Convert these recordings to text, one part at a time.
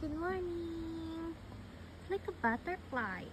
Good morning. Like a butterfly.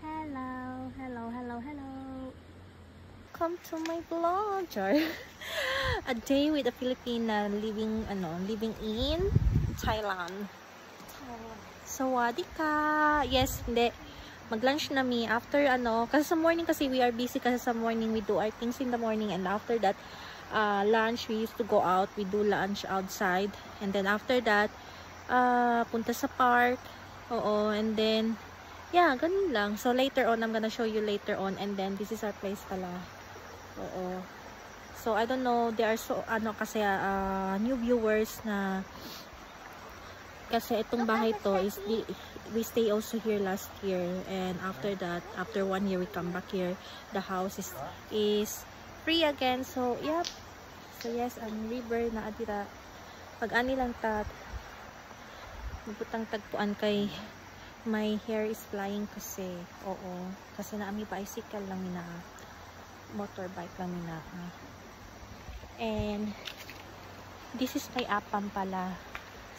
Hello, hello, hello, hello. Come to my vlog. A day with a Filipina living in Thailand. Sawadee ka. Yes, hindi. Mag-lunch na mi after kasi sa morning kasi we are busy kasi sa morning we do our things in the morning, and after that lunch we used to go out, we do lunch outside, and then after that punta sa park. Oo, and then yeah, ganun lang. So later on, I'm gonna show you later on, and then this is our place pala. Oo. So I don't know, there are so kasi new viewers na kasi itong bahay to is we stay also here last year, and after that, after 1 year we come back here. The house is free again. So yep. So yes, ang river na adira pag ani lang tat magputang tagpuan kay my hair is flying kasi. Oo, kasi naami bicycle lang mina, motorbike lang mina. And this is kay Apam pala.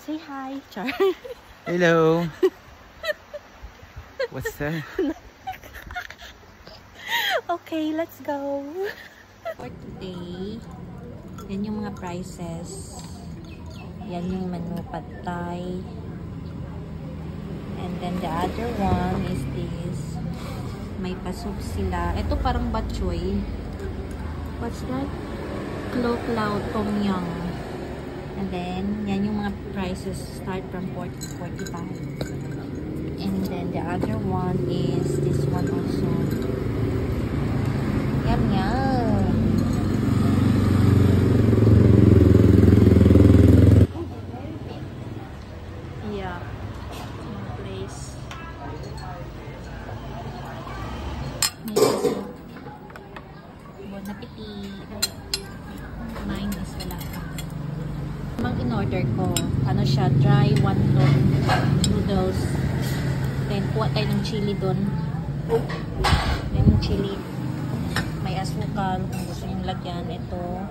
Say hi, Char. Hello. What's that? Okay, let's go. For today, yan yung mga prices. Yan yung menu, pad thai. And then the other one is this. May pasok sila. Ito parang batchoy. What's that? Claw cloud tom yum. And then, yan yung mga prices. Start from 40 to 45. And then the other one is this one also. Yum yum. Yeah. Place. Bon appetit. Mine is wala pa. Mang in-order ko, ano siya, dry wonton noodles. Then kuha tayo ng chili doon. Then yung chili may asukal kung gusto yung lagyan. Ito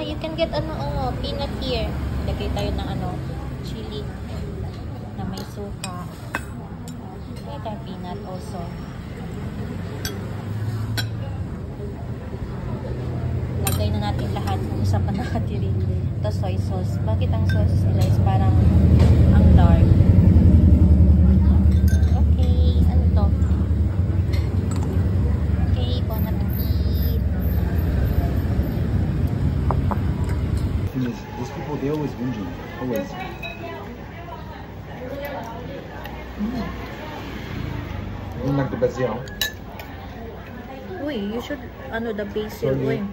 you can get peanut here. Lagay tayo ng chili na may suka. Lagay tayo peanut also. Lagay na natin lahat kung isa pa nakatiri. Ito soy sauce. Bakit ang sauce nila is parang ang dark? Okay, ano to? Okay, bon appetit. These people, they always binging. Always. You don't like the basil? Uy, you should, the basil. So Uy.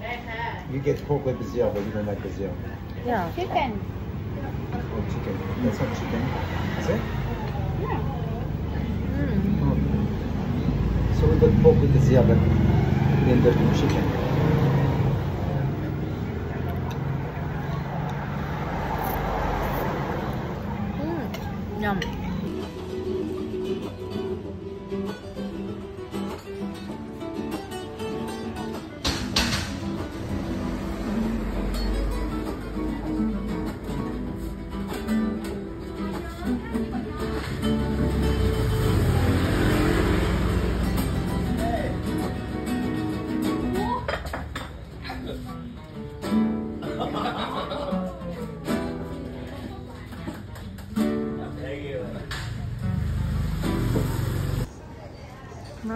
you get pork with basil, but you don't like basil. Yeah. Chicken. Oh, chicken. That's not chicken. Is it? Yeah. Oh. So we got pork with basil, but then the chicken. Yum.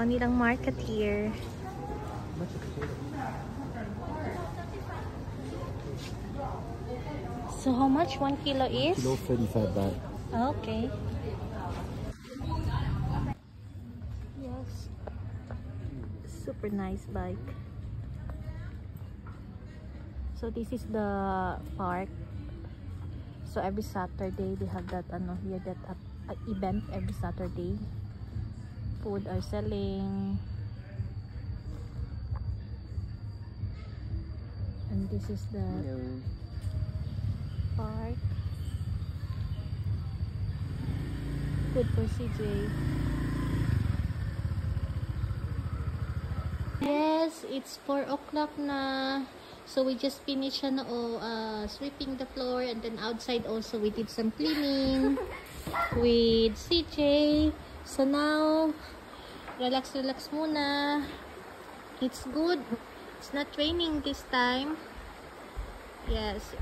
Nilang market here. So how much 1 kilo is? Kilo 35 baht. Okay. Yes. Super nice bike. So this is the park. So every Saturday they have that here, that event every Saturday. Food are selling, and this is the park. Good for CJ. Yes, it's 4 o'clock na. So we just finished sweeping the floor, and then outside also we did some cleaning. with CJ. So now, relax muna. It's good. It's not raining this time. Yes,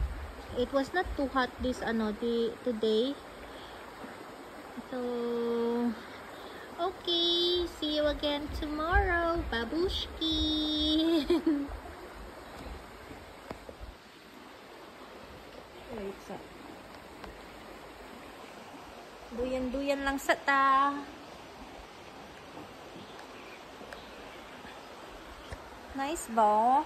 it was not too hot this today. So, okay. See you again tomorrow. Babushki. Wait, so. Duyan lang sa ta. Nice ba?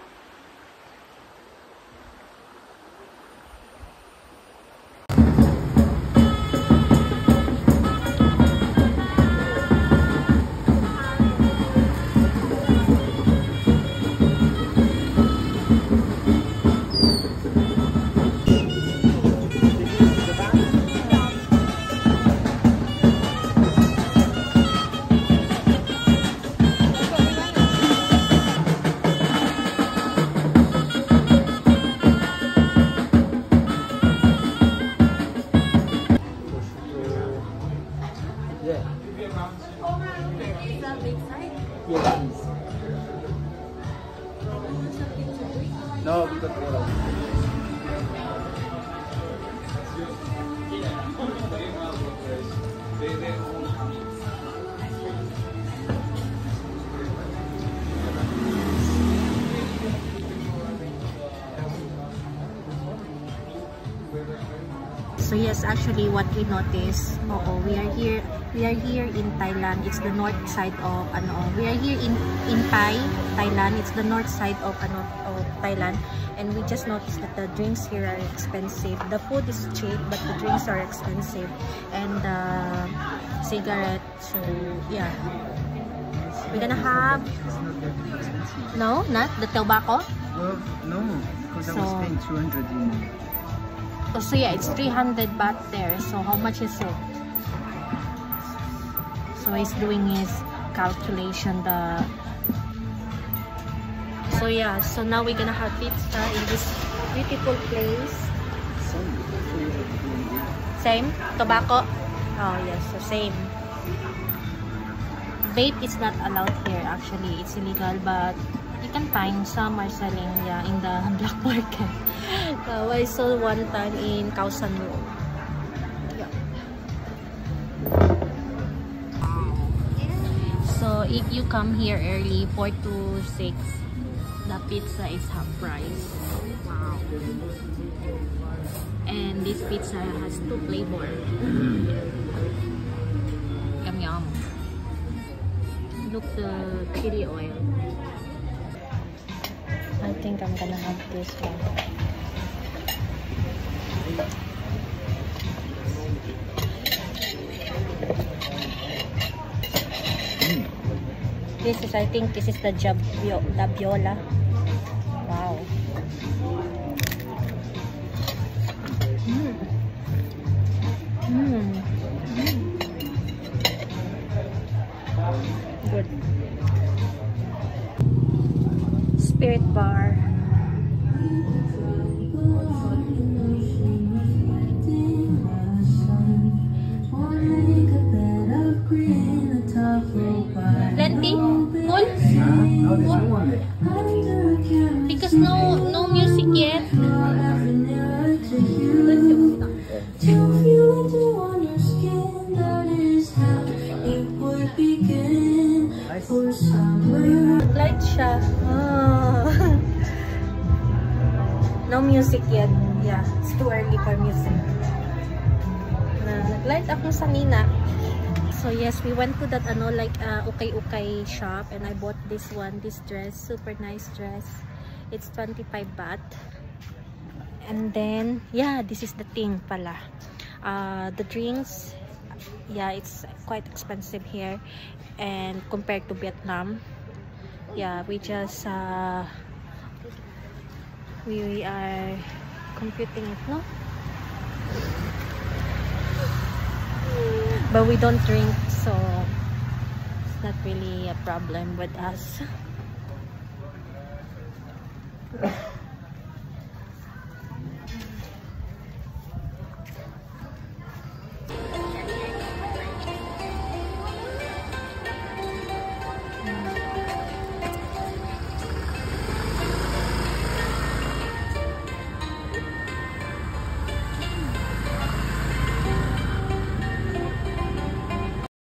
Yeah. Is that big side? Yes, please. No, we got water. So yes, actually what we noticed, we are here in Thailand. It's the north side of we are here in Thailand. It's the north side of Thailand, and we just noticed that the drinks here are expensive. The food is cheap, but the drinks are expensive, and cigarettes. So yeah, we're gonna have not the tobacco. Well, no, because I was paying 200 in. So yeah, it's 300 baht there. So how much is it? So he's doing his calculation. So yeah, so now we're gonna have pizza in this beautiful place. Same tobacco. Oh yes, so same. Vape is not allowed here. Actually, it's illegal, but you can find some are selling in the black market. I saw one time in Khao San Road. Yeah. So if you come here early, 4 to 6, the pizza is half price. Wow. And this pizza has 2 flavors. Yum yum. Look the chili oil. I think I'm gonna have this one. I think this is the Viola. Wow. Good. Spirit bar. Plenty? Full? No, there's no one there. Because no music yet. Light siya. Oh. No music yet. Yeah, it's too early for music. Nag-light ako sa Nina. So yes, we went to that ukay shop, and I bought this dress, super nice dress. It's 25 baht. And then yeah, this is the thing pala. The drinks, yeah, it's quite expensive here, and compared to Vietnam, yeah, we are computing it, no? But we don't drink, so it's not really a problem with us.